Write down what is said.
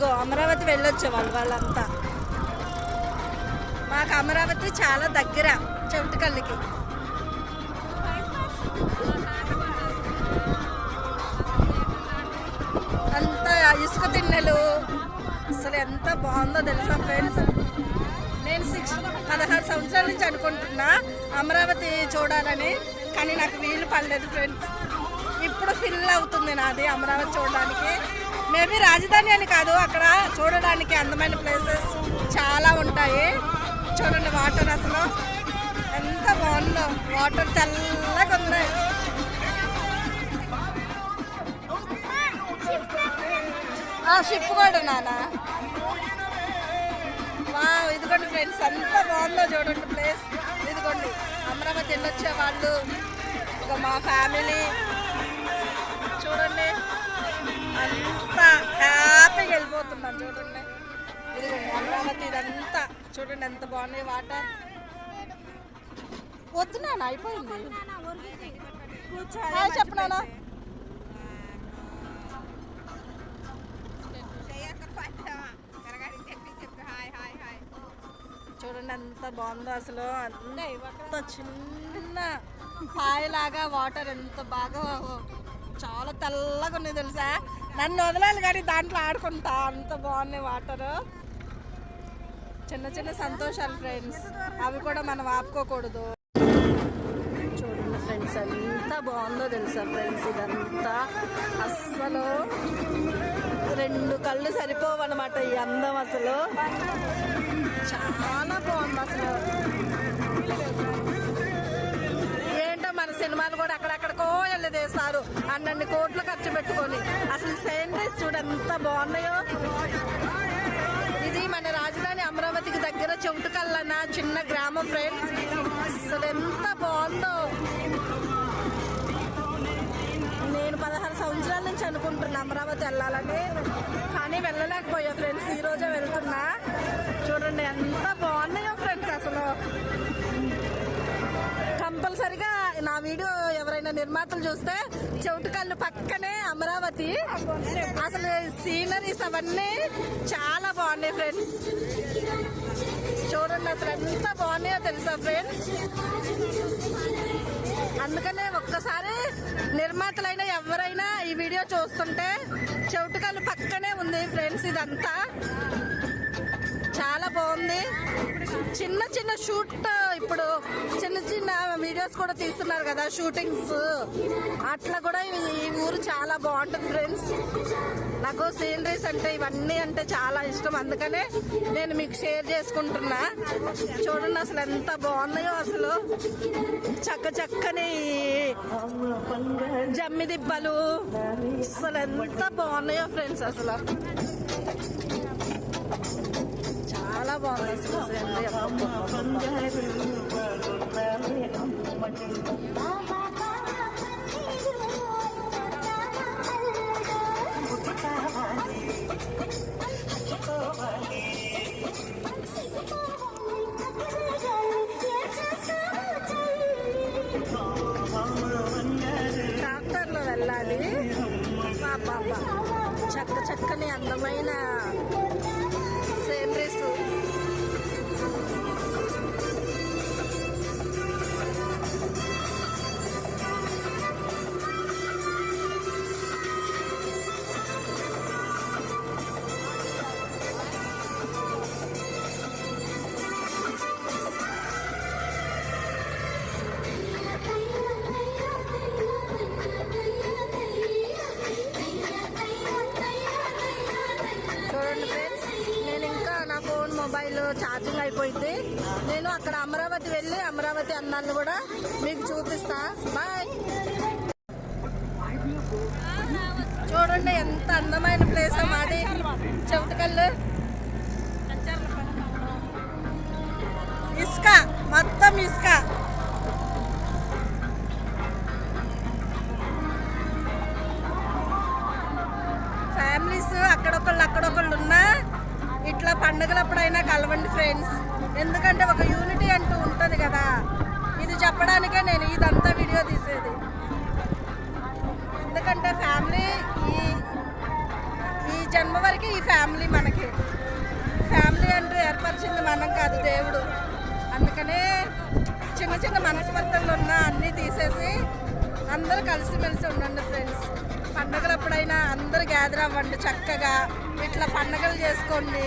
ఇదిగో అమరావతి వెళ్ళొచ్చే వాళ్ళంతా. మాకు అమరావతి చాలా దగ్గర చెవిటికల్లికి. అంతా ఇసుక తిన్నెలు, అసలు ఎంత బాగుందో తెలుసా ఫ్రెండ్స్. నేను 16 సంవత్సరాల నుంచి అనుకుంటున్నా అమరావతి చూడాలని, కానీ నాకు వీలు పడలేదు ఫ్రెండ్స్. ఇప్పుడు ఫిల్ అవుతుంది నాది అమరావతి చూడడానికి. మేబీ రాజధాని అని కాదు, అక్కడ చూడడానికి అందమైన ప్లేసెస్ చాలా ఉంటాయి. చూడండి వాటర్ అసలు ఎంత బాగుందో, వాటర్ తెల్లగా ఉన్నాయి. షిప్ కూడా నాన్న. ఇదిగోండి ఫ్రెండ్స్ ఎంత బాగుందో చూడండి ప్లేస్. ఇదిగోండి అమరావతి వెళ్ళొచ్చే వాళ్ళు, ఇక మా ఫ్యామిలీ చూడండి అంత హ్యాపీగా వెళ్ళిపోతున్నాం. చూడండి ఇదిగోండి అమరావతి ఇదంతా చూడండి ఎంత బాగున్నాయి వాటర్. వద్దు నాన్న అయిపోయింది, చెప్పనా. చూడండి ఎంత బాగుందో అసలు. అంత చిన్న పాయలాగా వాటర్ ఎంత బాగా, చాలా తెల్లగా ఉన్నాయి తెలుసా. నన్ను వదలాలి కానీ దాంట్లో ఆడుకుంటా, అంత బాగున్నాయి వాటర్. చిన్న చిన్న సంతోషాలు ఫ్రెండ్స్, అవి కూడా మనం ఆపుకోకూడదు. చూడండి ఫ్రెండ్స్ ఎంత బాగుందో తెలుసా ఫ్రెండ్స్. ఇదంతా అస్సలు 2 కళ్ళు సరిపోవన్నమాట ఈ అందం. అసలు చాలా బాగుంది అసలు. ఏంటో మన సినిమాలు కూడా అక్కడెక్కడికో వెళ్ళదేస్తారు, అన్ని కోట్లు ఖర్చు పెట్టుకొని. అసలు సీనరీస్ చూడ ఎంత బాగున్నాయో. ఇది మన రాజధాని అమరావతికి దగ్గర చెవిటికల్లన చిన్న గ్రామం ఫ్రెండ్స్. అసలు ఎంత బాగుందో. నేను 16 సంవత్సరాల నుంచి అనుకుంటున్నా అమరావతి వెళ్ళాలని, కానీ వెళ్ళలేకపోయా ఫ్రెండ్స్. ఈరోజే వెళ్తున్నా. చూడండి ఎంత బాగున్నాయో ఫ్రెండ్స్. అసలు కంపల్సరిగా నా వీడియో ఎవరైనా నిర్మాతలు చూస్తే చెవిటికల్లు పక్కనే అమరావతి. అసలు సీనరీస్ అవన్నీ చాలా బాగున్నాయి ఫ్రెండ్స్. చూడండి అసలు ఎంత బాగున్నాయో తెలుసా ఫ్రెండ్స్. అందుకనే ఒక్కసారి నిర్మాతలైనా ఎవరైనా ఈ వీడియో చూస్తుంటే చెవిటికల్లు పక్కనే ఉంది ఫ్రెండ్స్. ఇదంతా చాలా బాగుంది. చిన్న చిన్న షూట్, ఇప్పుడు చిన్న చిన్న వీడియోస్ కూడా తీస్తున్నారు కదా షూటింగ్స్, అట్లా కూడా ఈ ఊరు చాలా బాగుంటుంది ఫ్రెండ్స్. నాకు సీనరీస్ అంటే ఇవన్నీ అంటే చాలా ఇష్టం, అందుకనే నేను మీకు షేర్ చేసుకుంటున్నా. చూడండి అసలు ఎంత బాగున్నాయో. అసలు చక్కని జమ్మి దిబ్బలు అసలు ఎంత బాగున్నాయో ఫ్రెండ్స్. అసలు చాలా బాగుంది అసలు. ట్రాక్టర్లో వెళ్ళాలి. బాబా చక్కని అందమైన సీనరీస్. మొబైల్ ఛార్జింగ్ అయిపోయింది. నేను అక్కడ అమరావతి వెళ్ళి అమరావతి అన్నాన్ని కూడా మీకు చూపిస్తా. బాయ్. చూడండి ఎంత అందమైన ప్లేస్ మాది చెవిటికల్లు. ఇసుక, మొత్తం ఇసుక. ఫ్యామిలీస్ అక్కడొకళ్ళు ఉన్నా ఇట్లా పండుగలప్పుడైనా కలవండి ఫ్రెండ్స్. ఎందుకంటే ఒక యూనిటీ అంటూ ఉంటుంది కదా. ఇది చెప్పడానికే నేను ఇదంతా వీడియో తీసేది. ఎందుకంటే ఫ్యామిలీ ఈ జన్మ వరకు ఈ ఫ్యామిలీ మనకి. ఫ్యామిలీ అంటే ఏర్పరిచింది మనం కాదు, దేవుడు. అందుకనే చిన్న చిన్న మనస్పర్ధలు ఉన్నా అన్నీ తీసేసి అందరూ కలిసిమెలిసి ఉండండి ఫ్రెండ్స్. పండుగలు ఎప్పుడైనా అందరూ గ్యాదర్ అవ్వండి, చక్కగా ఇట్లా పండుగలు చేసుకోండి.